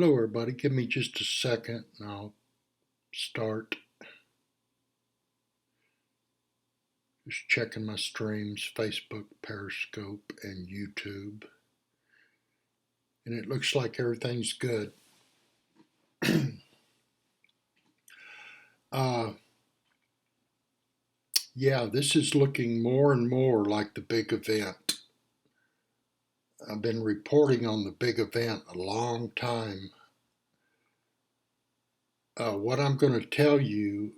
Hello, everybody. Give me just a second and I'll start. Just checking my streams, Facebook, Periscope, and YouTube. And it looks like everything's good. uh, yeah, this is looking more and more like the big event. I've been reporting on the big event a long time. What I'm going to tell you,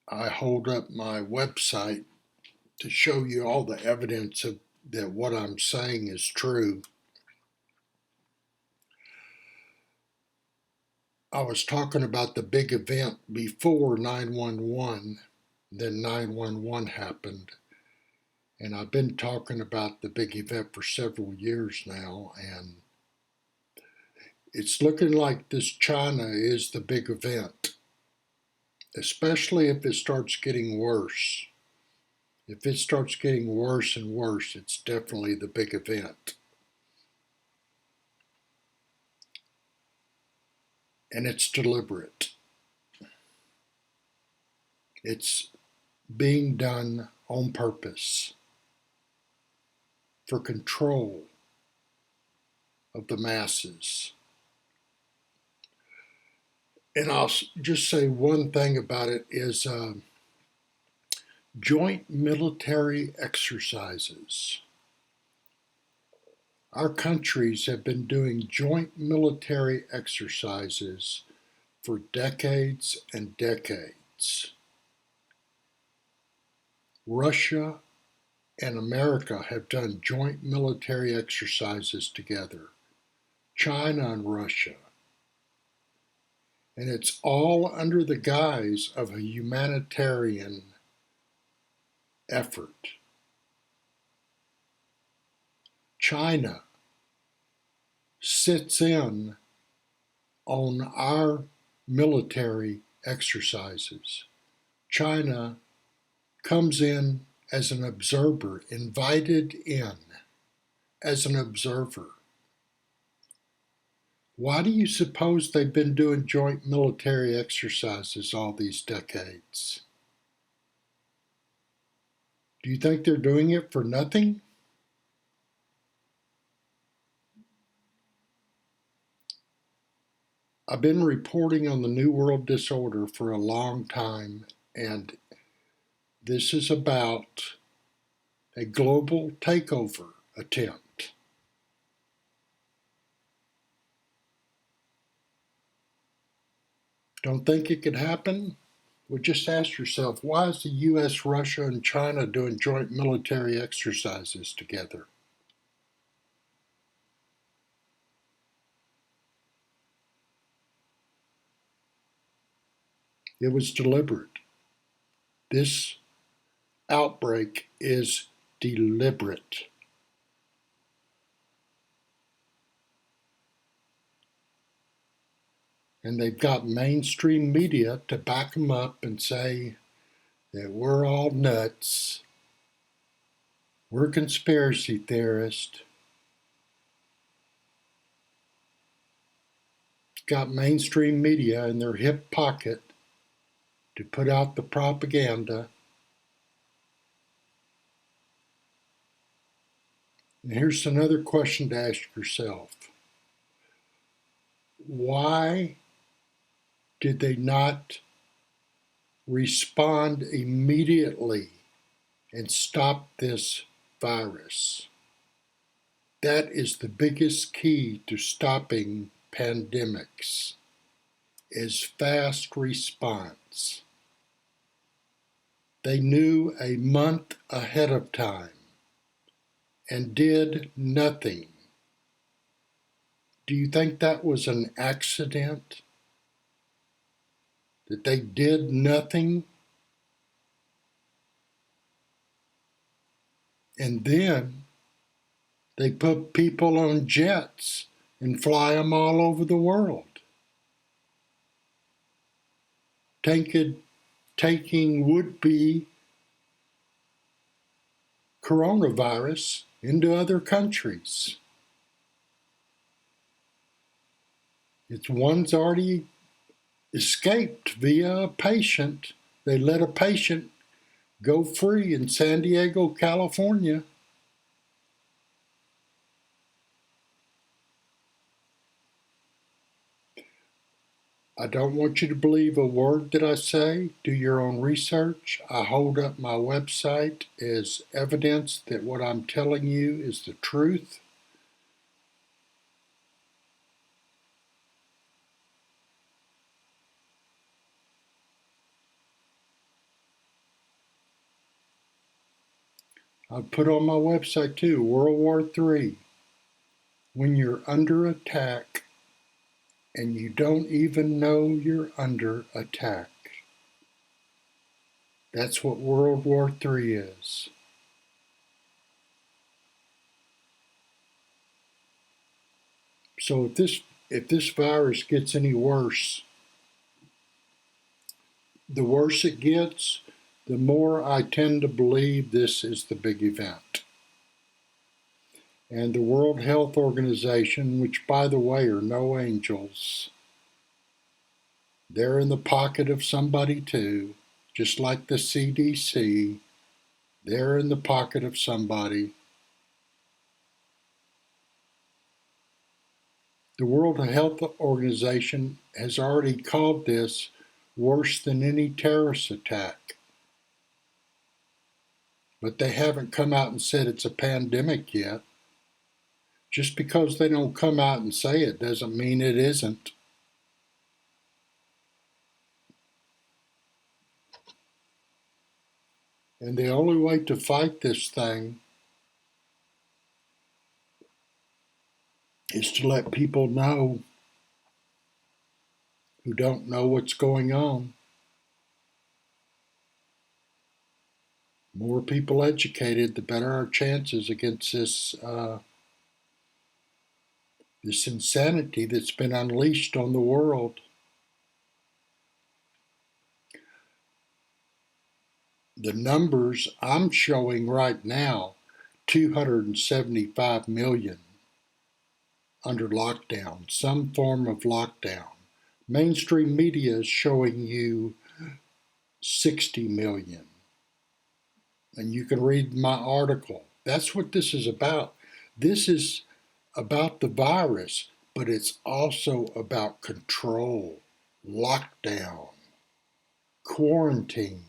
I hold up my website to show you all the evidence that what I'm saying is true. I was talking about the big event before 911, then 911 happened. And I've been talking about the big event for several years now, and it's looking like this China is the big event, especially if it starts getting worse. If it starts getting worse and worse, it's definitely the big event. And it's deliberate. It's being done on purpose for control of the masses. And I'll just say one thing about it is joint military exercises. Our countries have been doing joint military exercises for decades and decades. Russia and America have done joint military exercises together. China and Russia. And it's all under the guise of a humanitarian effort. China sits in on our military exercises. China comes in as an observer, invited in as an observer. Why do you suppose they've been doing joint military exercises all these decades? Do you think they're doing it for nothing? I've been reporting on the New World Disorder for a long time, and this is about a global takeover attempt. Don't think it could happen? Well, just ask yourself, why is the US, Russia, and China doing joint military exercises together? It was deliberate. This outbreak is deliberate. And they've got mainstream media to back them up and say that we're all nuts. We're conspiracy theorists. Got mainstream media in their hip pocket to put out the propaganda. And here's another question to ask yourself. Why did they not respond immediately and stop this virus? That is the biggest key to stopping pandemics, is fast response. They knew a month ahead of time and did nothing. Do you think that was an accident? That they did nothing? And then they put people on jets and fly them all over the world, taking would-be coronavirus into other countries. It's one's already escaped via a patient. They let a patient go free in San Diego, California. I don't want you to believe a word that I say. Do your own research. I hold up my website as evidence that what I'm telling you is the truth. I put on my website too, World War III. When you're under attack and you don't even know you're under attack. That's what World War III is. So if this virus gets any worse, the worse it gets, the more I tend to believe this is the big event. And the World Health Organization, which by the way are no angels, they're in the pocket of somebody too, just like the CDC, they're in the pocket of somebody. The World Health Organization has already called this worse than any terrorist attack. But they haven't come out and said it's a pandemic yet. Just because they don't come out and say it doesn't mean it isn't. And the only way to fight this thing is to let people know who don't know what's going on. More people educated, the better our chances against this insanity that's been unleashed on the world. The numbers I'm showing right now, 275 million under lockdown, some form of lockdown. Mainstream media is showing you 60 million. And you can read my article. That's what this is about. This is about the virus, but it's also about control, lockdown, quarantine.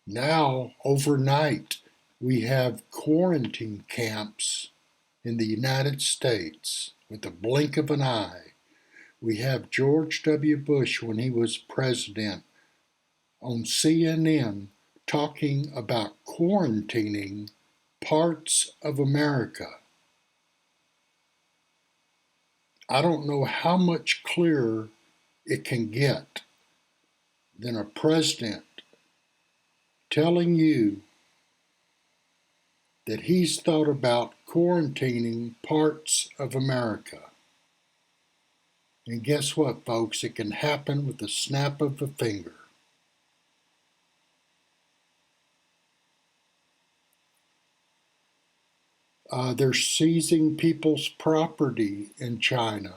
Now, overnight, we have quarantine camps in the United States with the blink of an eye. We have George W. Bush, when he was president, on CNN talking about quarantining parts of America. I don't know how much clearer it can get than a president telling you that he's thought about quarantining parts of America. And guess what, folks? It can happen with the snap of a finger. They're seizing people's property in China.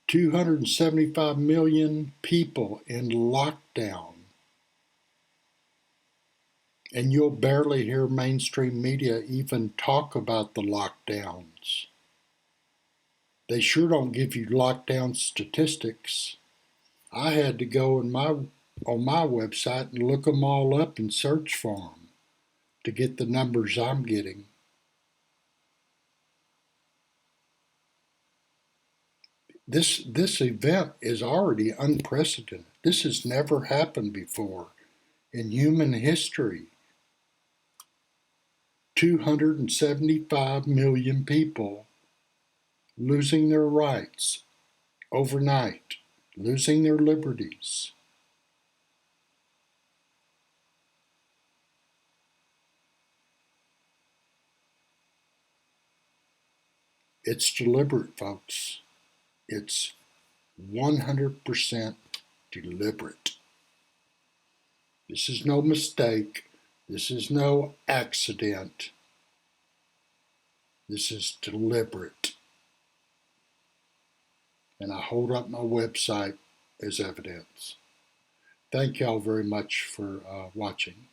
275 million people in lockdown. And you'll barely hear mainstream media even talk about the lockdowns. They sure don't give you lockdown statistics. I had to go on my website and look them all up and search for them to get the numbers I'm getting. This event is already unprecedented. This has never happened before in human history. 275 million people losing their rights overnight, losing their liberties. It's deliberate, folks. It's 100% deliberate. This is no mistake. This is no accident. This is deliberate. and I hold up my website as evidence. Thank y'all very much for watching.